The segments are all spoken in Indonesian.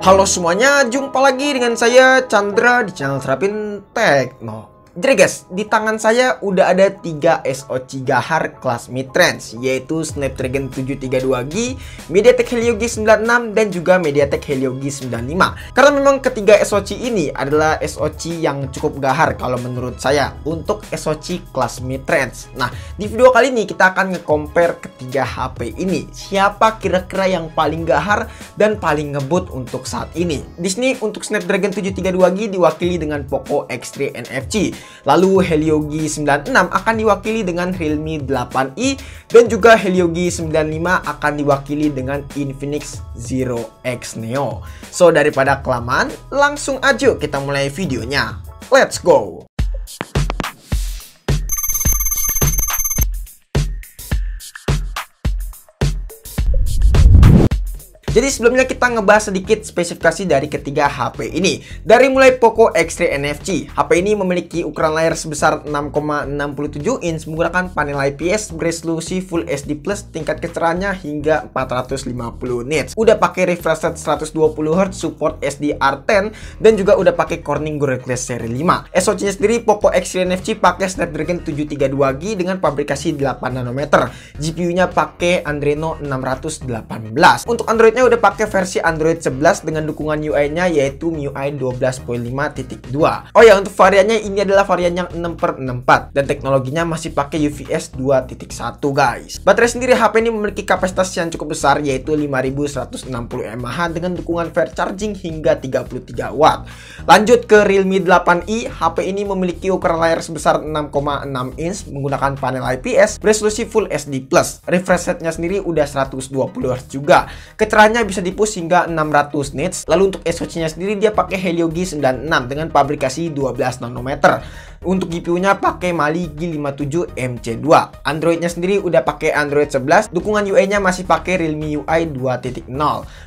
Halo semuanya, jumpa lagi dengan saya Chandra di channel Serapin Tekno. Jadi guys, di tangan saya udah ada 3 SoC gahar kelas mid-range, yaitu Snapdragon 732G, MediaTek Helio G96, dan juga MediaTek Helio G95. Karena memang ketiga SoC ini adalah SoC yang cukup gahar kalau menurut saya untuk SoC kelas mid-range. Nah, di video kali ini kita akan nge-compare ketiga HP ini. Siapa kira-kira yang paling gahar dan paling ngebut untuk saat ini? Di sini untuk Snapdragon 732G diwakili dengan Poco X3 NFC. Lalu Helio G96 akan diwakili dengan Realme 8i, dan juga Helio G95 akan diwakili dengan Infinix Zero X Neo. So daripada kelamaan, langsung aja kita mulai videonya. Let's go! Jadi sebelumnya kita ngebahas sedikit spesifikasi dari ketiga HP ini. Dari mulai Poco X3 NFC, HP ini memiliki ukuran layar sebesar 6,67 inch menggunakan panel IPS beresolusi Full HD+, tingkat kecerahannya hingga 450 nits. Udah pakai refresh rate 120Hz, support SDR10, dan juga udah pakai Corning Gorilla Glass seri 5. SoC-nya sendiri Poco X3 NFC pakai Snapdragon 732G dengan pabrikasi 8 nanometer. GPU-nya pakai Adreno 618. Untuk Android-nya udah pakai versi Android 11 dengan dukungan UI-nya yaitu MIUI 12.5.2. Oh ya, untuk variannya ini adalah varian yang 6/64 dan teknologinya masih pakai UVS 2.1 guys. Baterai sendiri HP ini memiliki kapasitas yang cukup besar yaitu 5160 mAh dengan dukungan fast charging hingga 33 watt. Lanjut ke Realme 8i, HP ini memiliki ukuran layar sebesar 6,6 inch menggunakan panel IPS beresolusi Full HD+. Refresh rate-nya sendiri udah 120Hz juga. Kecerahannya bisa dipush hingga 600 nits. Lalu untuk SoC-nya sendiri dia pakai Helio G96 dengan pabrikasi 12 nanometer. Untuk GPU-nya pakai Mali G57 MC2. Android-nya sendiri udah pakai Android 11. Dukungan UI-nya masih pakai Realme UI 2.0.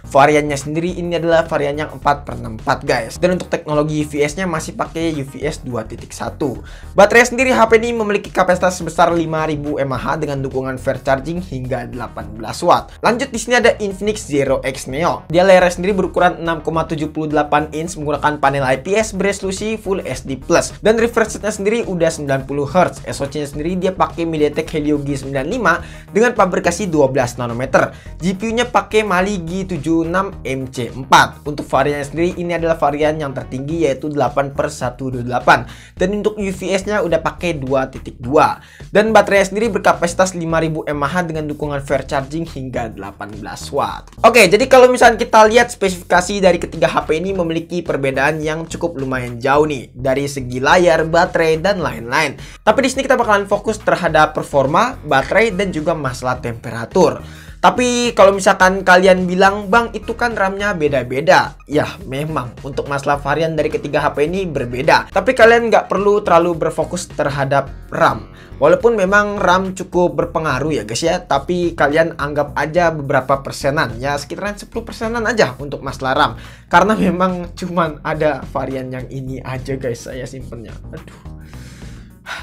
Variannya sendiri ini adalah varian yang 4/64 guys. Dan untuk teknologi UVS-nya masih pakai UVS 2.1. Baterai sendiri HP ini memiliki kapasitas sebesar 5000 mAh dengan dukungan fast charging hingga 18 watt. Lanjut di sini ada Infinix Zero X Neo. Dia layarnya sendiri berukuran 6,78 inch menggunakan panel IPS beresolusi Full HD+. Dan refresh rate-nya sendiri udah 90Hz. SoC-nya sendiri dia pakai MediaTek Helio G95 dengan pabrikasi 12 nanometer. GPU-nya pakai Mali G76 MC4. Untuk variannya sendiri ini adalah varian yang tertinggi yaitu 8/128. Dan untuk UVS-nya udah pakai 2.2. Dan baterainya sendiri berkapasitas 5000 mAh dengan dukungan fast charging hingga 18 watt. Oke, jadi kalau misalnya kita lihat spesifikasi dari ketiga HP ini memiliki perbedaan yang cukup lumayan jauh nih dari segi layar, baterai, dan lain-lain. Tapi di sini kita bakalan fokus terhadap performa, baterai, dan juga masalah temperatur. Tapi kalau misalkan kalian bilang, bang itu kan RAM-nya beda-beda. Ya memang untuk masalah varian dari ketiga HP ini berbeda. Tapi kalian nggak perlu terlalu berfokus terhadap RAM. Walaupun memang RAM cukup berpengaruh ya guys ya. Tapi kalian anggap aja beberapa persenan. Ya sekitaran 10%-an aja untuk masalah RAM. Karena memang cuman ada varian yang ini aja guys saya simpennya. Aduh.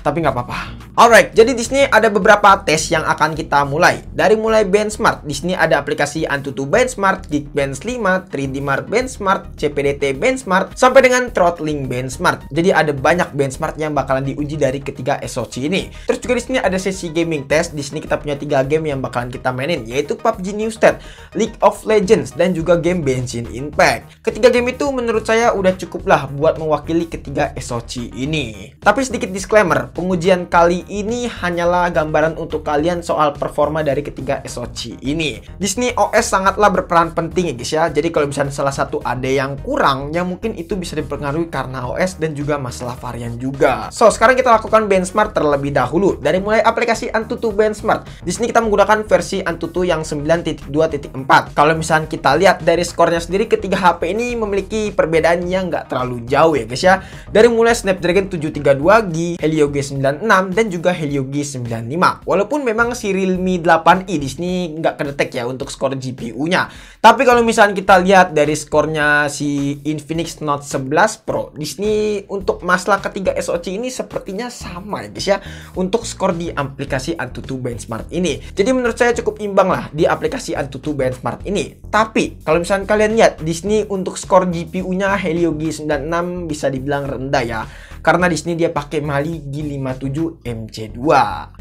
Tapi nggak apa-apa. Alright, jadi di sini ada beberapa tes yang akan kita mulai. Dari mulai benchmark, di sini ada aplikasi Antutu Benchmark, Geekbench 5, 3D Mark Benchmark, CPDT Benchmark, sampai dengan Throttling Benchmark. Jadi ada banyak benchmark yang bakalan diuji dari ketiga SoC ini. Terus juga di sini ada sesi gaming test. Di sini kita punya 3 game yang bakalan kita mainin, yaitu PUBG New State, League of Legends, dan juga game Genshin Impact. Ketiga game itu menurut saya udah cukup lah buat mewakili ketiga SoC ini. Tapi sedikit disclaimer, pengujian kali ini hanyalah gambaran untuk kalian soal performa dari ketiga SoC ini. Di sini OS sangatlah berperan penting ya guys ya. Jadi kalau misalnya salah satu ada yang kurang, ya mungkin itu bisa dipengaruhi karena OS dan juga masalah varian juga. So, sekarang kita lakukan benchmark terlebih dahulu. Dari mulai aplikasi Antutu Benchmark. Di sini kita menggunakan versi Antutu yang 9.2.4. Kalau misalnya kita lihat dari skornya sendiri, ketiga HP ini memiliki perbedaan yang nggak terlalu jauh ya guys ya. Dari mulai Snapdragon 732G, Helio Helio G96 dan juga Helio G95. Walaupun memang si Realme 8i di sini nggak kedetek ya untuk skor GPU-nya. Tapi kalau misalnya kita lihat dari skornya si Infinix Note 11 Pro, di sini untuk masalah ketiga SoC ini sepertinya sama ya guys ya untuk skor di aplikasi AnTuTu Benchmark ini. Jadi menurut saya cukup imbang lah di aplikasi AnTuTu Benchmark ini. Tapi kalau misalnya kalian lihat di sini untuk skor GPU-nya Helio G96 bisa dibilang rendah ya. Karena di sini dia pakai Mali G57 MC2.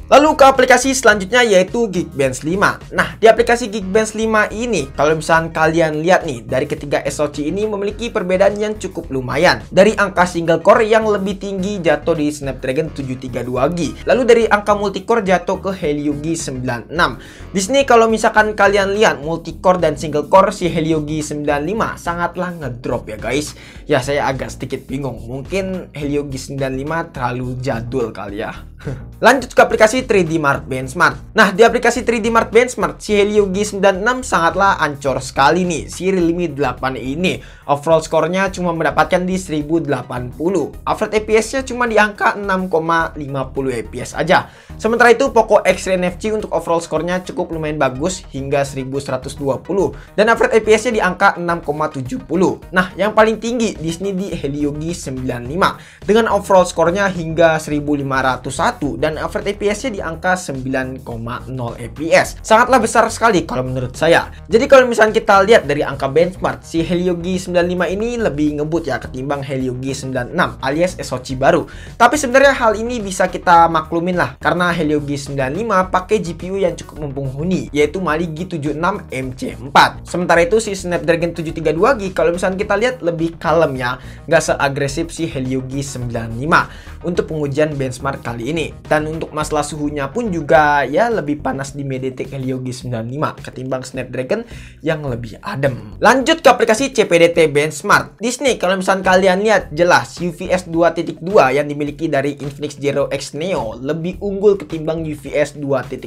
Lalu ke aplikasi selanjutnya yaitu Geekbench 5. Nah, di aplikasi Geekbench 5 ini kalau misalnya kalian lihat nih dari ketiga SoC ini memiliki perbedaan yang cukup lumayan. Dari angka single core yang lebih tinggi jatuh di Snapdragon 732G. Lalu dari angka multicore jatuh ke Helio G96. Di sini kalau misalkan kalian lihat multicore dan single core si Helio G95 sangatlah ngedrop ya guys. Ya saya agak sedikit bingung. Mungkin Helio G95 terlalu jadul kali ya. Lanjut ke aplikasi 3D Mark Benchmark. Nah, di aplikasi 3D Mark Benchmark, si Helio G96 sangatlah ancur sekali nih. Si Realme 8 ini overall skornya cuma mendapatkan di 1080. Average FPS-nya cuma di angka 6,50 FPS aja. Sementara itu Poco X3 NFC untuk overall skornya cukup lumayan bagus hingga 1120 dan average FPS-nya di angka 6,70. Nah, yang paling tinggi di sini di Helio G95 dengan overall skornya hingga 1501 dan average FPS-nya di angka 9,0 FPS. Sangatlah besar sekali kalau menurut saya. Jadi kalau misalnya kita lihat dari angka benchmark, si Helio G95 ini lebih ngebut ya ketimbang Helio G96 alias SoC baru. Tapi sebenarnya hal ini bisa kita maklumin lah karena Helio G95 pakai GPU yang cukup mumpuni yaitu Mali G76 MC4. Sementara itu si Snapdragon 732G kalau misalnya kita lihat lebih kalem ya, nggak seagresif si Helio G95 untuk pengujian benchmark kali ini. Dan untuk masalah suhunya pun juga ya lebih panas di MediaTek Helio G95 ketimbang Snapdragon yang lebih adem. Lanjut ke aplikasi CPDT Benchmark. Di sini kalau misalnya kalian lihat jelas UVS 2.2 yang dimiliki dari Infinix Zero X Neo lebih unggul ketimbang UVS 2.1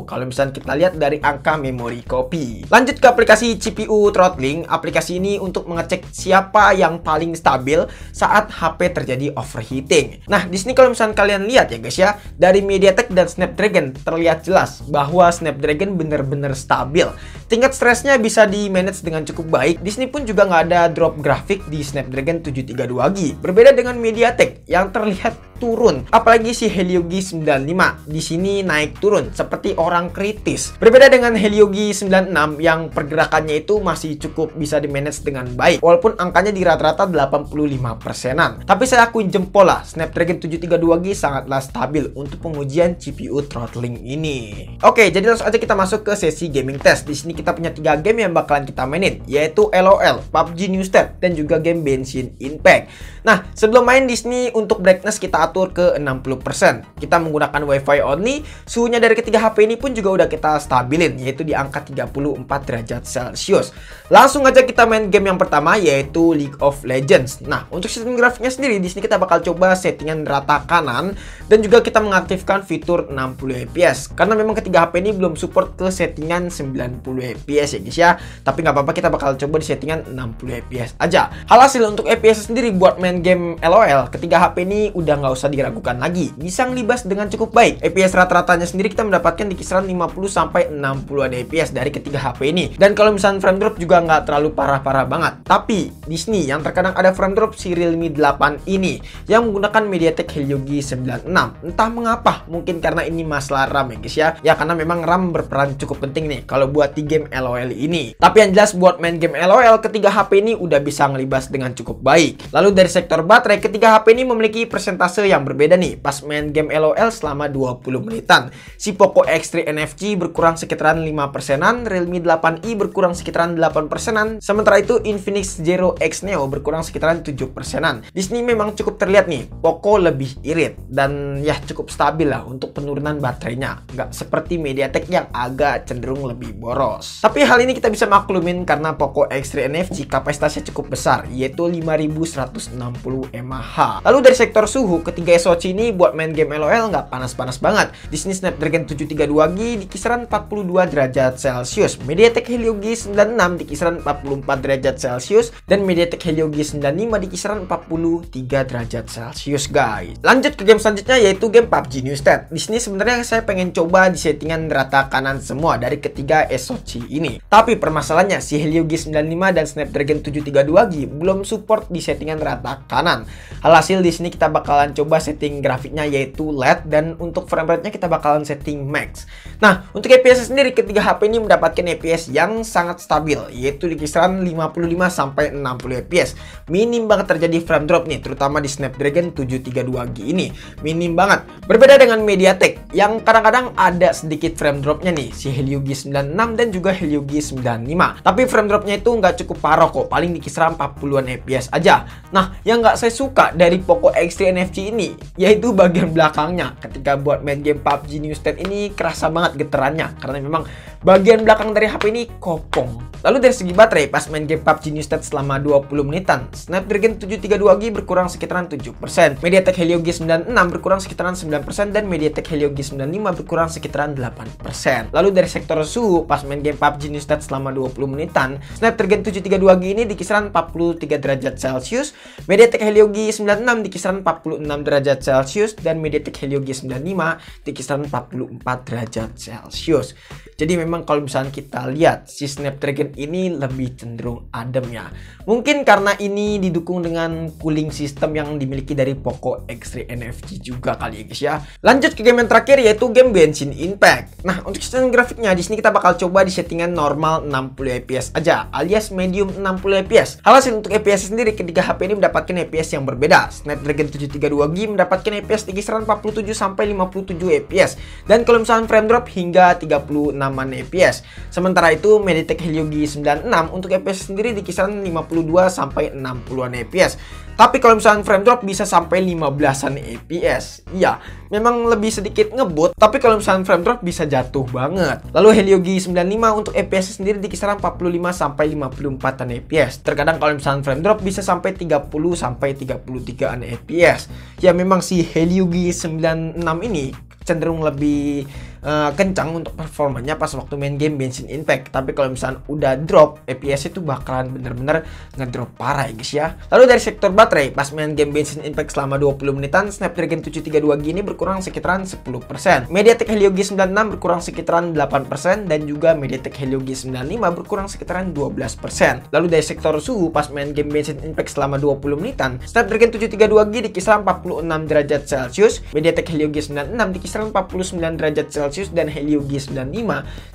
kalau misalnya kita lihat dari angka memori copy. Lanjut ke aplikasi CPU throttling. Aplikasi ini untuk mengecek siapa yang paling stabil saat HP terjadi overheating. Nah, di sini kalau misalnya kalian lihat ya guys ya, dari MediaTek dan Snapdragon terlihat jelas bahwa Snapdragon benar-benar stabil. Tingkat stresnya bisa di manage dengan cukup baik. Di sini pun juga nggak ada drop grafik di Snapdragon 732G. Berbeda dengan MediaTek yang terlihat turun. Apalagi si Helio G95 di sini naik turun seperti orang kritis. Berbeda dengan Helio G96 yang pergerakannya itu masih cukup bisa di manage dengan baik. Walaupun angkanya di rata-rata 85%-an. Tapi saya akuin jempol lah, Snapdragon 732G sangatlah stabil untuk pengujian CPU throttling ini. Oke, jadi langsung aja kita masuk ke sesi gaming test. Di sini kita punya 3 game yang bakalan kita mainin, yaitu LOL, PUBG New State, dan juga game Genshin Impact. Nah, sebelum main di sini untuk brightness kita atur ke 60%. Kita menggunakan WiFi only. Suhunya dari ketiga HP ini pun juga udah kita stabilin, yaitu di angka 34 derajat Celcius. Langsung aja kita main game yang pertama, yaitu League of Legends. Nah, untuk sistem grafiknya sendiri di sini kita bakal coba settingan rata kanan dan juga kita mengaktifkan fitur 60 fps karena memang ketiga HP ini belum support ke settingan 90 fps ya guys ya. Tapi nggak apa-apa, kita bakal coba di settingan 60 fps aja. Halhasil untuk fps sendiri buat main game LOL ketiga HP ini udah nggak usah diragukan lagi, bisa ngelibas dengan cukup baik. fps rata-ratanya sendiri kita mendapatkan di kisaran 50 sampai 60 fps dari ketiga HP ini. Dan kalau misalnya frame drop juga nggak terlalu parah-parah banget. Tapi di sini yang terkadang ada frame drop si Realme 8 ini yang menggunakan MediaTek Helio G96. Entah mengapa, mungkin karena ini masalah RAM ya guys ya. Ya karena memang RAM berperan cukup penting nih kalau buat di game LOL ini. Tapi yang jelas buat main game LOL ketiga HP ini udah bisa ngelibas dengan cukup baik. Lalu dari sektor baterai ketiga HP ini memiliki persentase yang berbeda nih pas main game LOL selama 20 menitan. Si Poco X3 NFC berkurang sekitaran 5%-an, Realme 8i berkurang sekitaran 8%-an, sementara itu Infinix Zero X Neo berkurang sekitaran 7%-an. Di sini memang cukup terlihat nih Poco lebih irit dan ya cukup stabil lah untuk penurunan baterainya, nggak seperti MediaTek yang agak cenderung lebih boros. Tapi hal ini kita bisa maklumin karena Poco X3 NFC kapasitasnya cukup besar, yaitu 5160 mAh. Lalu dari sektor suhu ketiga SoC ini buat main game LOL nggak panas-panas banget. Di sini Snapdragon 732G di kisaran 42 derajat Celcius, MediaTek Helio G96 di kisaran 44 derajat Celcius, dan MediaTek Helio G95 di kisaran 43 derajat Celcius, guys. Lanjut ke game selanjutnya, yaitu game PUBG New State. Di sini sebenarnya saya pengen coba di settingan rata kanan semua dari ketiga SoC ini. Tapi permasalahannya si Helio G95 dan Snapdragon 732G belum support di settingan rata kanan. Alhasil di sini kita bakalan coba setting grafiknya yaitu LED, dan untuk frame rate-nya kita bakalan setting max. Nah, untuk FPS sendiri ketiga HP ini mendapatkan FPS yang sangat stabil, yaitu di kisaran 55 sampai 60 FPS. Minim banget terjadi frame drop nih, terutama di Snapdragon 732G ini. Minim banget. Berbeda dengan MediaTek yang kadang-kadang ada sedikit frame dropnya nih, si Helio G96 dan juga Helio G95. Tapi frame dropnya itu nggak cukup parah kok, paling di kisaran 40-an FPS aja. Nah, yang nggak saya suka dari Poco X3 NFC ini yaitu bagian belakangnya. Ketika buat main game PUBG New State ini kerasa banget getarannya, karena memang bagian belakang dari HP ini kopong. Lalu dari segi baterai, pas main game PUBG New State selama 20 menitan, Snapdragon 732G berkurang sekitaran 7%, MediaTek Helio G96 berkurang sekitaran 9%, dan MediaTek Helio G95 berkurang sekitaran 8%. Lalu dari sektor suhu, pas main game PUBG New State selama 20 menitan, Snapdragon 732G ini di kisaran 43 derajat Celcius, MediaTek Helio G96 di kisaran 46 derajat Celcius, dan MediaTek Helio G95 di kisaran 44 derajat Celcius. Jadi memang kalau misalnya kita lihat si Snapdragon ini lebih cenderung adem ya. Mungkin karena ini didukung dengan cooling system yang dimiliki dari Poco X3 NFC juga kali ya guys ya. Lanjut ke game yang terakhir, yaitu game Genshin Impact. Nah, untuk setting grafiknya di sini kita bakal coba di settingan normal 60 fps aja, alias medium 60 fps. Hasil untuk FPS sendiri ketiga HP ini mendapatkan FPS yang berbeda. Snapdragon 732G mendapatkan FPS di kisaran 47 sampai 57 fps, dan kalau misalnya frame drop hingga 36 fps. Sementara itu MediaTek Helio G96 untuk FPS sendiri di kisaran 52 sampai 60-an fps. Tapi kalau misalnya frame drop bisa sampai 15-an fps. Iya, memang lebih sedikit ngebut, tapi kalau misalnya frame drop bisa jatuh banget. Lalu Helio G95 untuk FPS sendiri di kisaran 45 sampai 54-an fps. Terkadang kalau misalnya frame drop bisa sampai 30 sampai 33-an fps. Ya memang si Helio G96 ini cenderung lebih kencang untuk performanya pas waktu main game Genshin Impact. Tapi kalau misalnya udah drop, FPS itu bakalan bener-bener ngedrop parah ya guys ya. Lalu dari sektor baterai, pas main game Genshin Impact selama 20 menitan, Snapdragon 732G ini berkurang sekitaran 10%, MediaTek Helio G96 berkurang sekitaran 8%, dan juga MediaTek Helio G95 berkurang sekitaran 12%. Lalu dari sektor suhu, pas main game Genshin Impact selama 20 menitan, Snapdragon 732G di kisaran 46 derajat Celcius, MediaTek Helio G96 di kisaran 49 derajat Celcius, dan Helio G95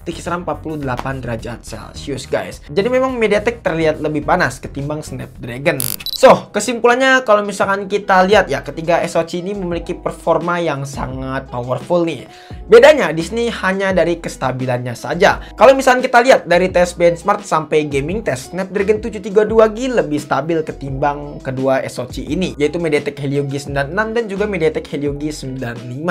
di kisaran 48 derajat Celcius guys. Jadi memang MediaTek terlihat lebih panas ketimbang Snapdragon. So, kesimpulannya kalau misalkan kita lihat ya, ketiga SoC ini memiliki performa yang sangat powerful nih. Bedanya di sini hanya dari kestabilannya saja. Kalau misalkan kita lihat dari tes benchmark sampai gaming test, Snapdragon 732G lebih stabil ketimbang kedua SoC ini, yaitu MediaTek Helio G96 dan juga MediaTek Helio G95.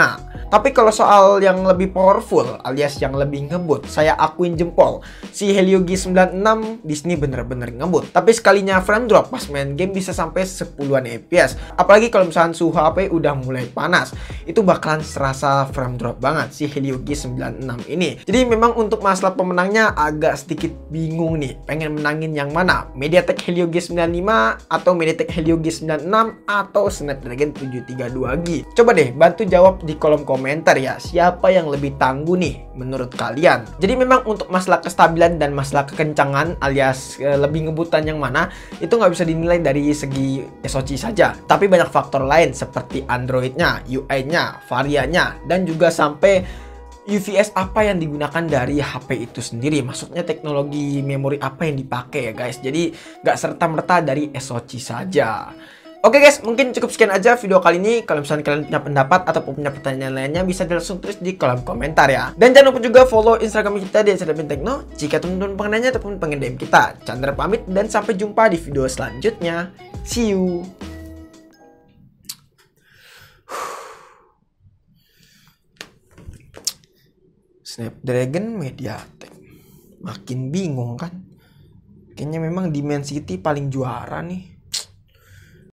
Tapi kalau soal yang lebih powerful alias yang lebih ngebut, saya akuin jempol, si Helio G96 di sini bener-bener ngebut. Tapi sekalinya frame drop pas main game bisa sampai 10-an fps. Apalagi kalau misalnya suhu HP udah mulai panas, itu bakalan serasa frame drop banget si Helio G96 ini. Jadi memang untuk masalah pemenangnya agak sedikit bingung nih, pengen menangin yang mana, MediaTek Helio G95 atau MediaTek Helio G96 atau Snapdragon 732G. Coba deh bantu jawab di kolom komentar ya, siapa yang lebih tangguh nih menurut kalian. Jadi memang untuk masalah kestabilan dan masalah kekencangan alias lebih ngebutan yang mana, itu nggak bisa dinilai dari segi SoC saja, tapi banyak faktor lain seperti Android-nya, UI-nya, variannya, dan juga sampai UVS apa yang digunakan dari HP itu sendiri. Maksudnya teknologi memori apa yang dipakai ya guys. Jadi nggak serta-merta dari SoC saja. Oke guys, mungkin cukup sekian aja video kali ini. Kalau misalnya kalian punya pendapat ataupun punya pertanyaan lainnya, bisa langsung tulis di kolom komentar ya. Dan jangan lupa juga follow Instagram kita di @cdpintekno jika teman-teman pengen nanya ataupun pengen DM kita. Chandra pamit dan sampai jumpa di video selanjutnya. See you. Snapdragon MediaTek. Makin bingung kan? Kayaknya memang Dimensity paling juara nih.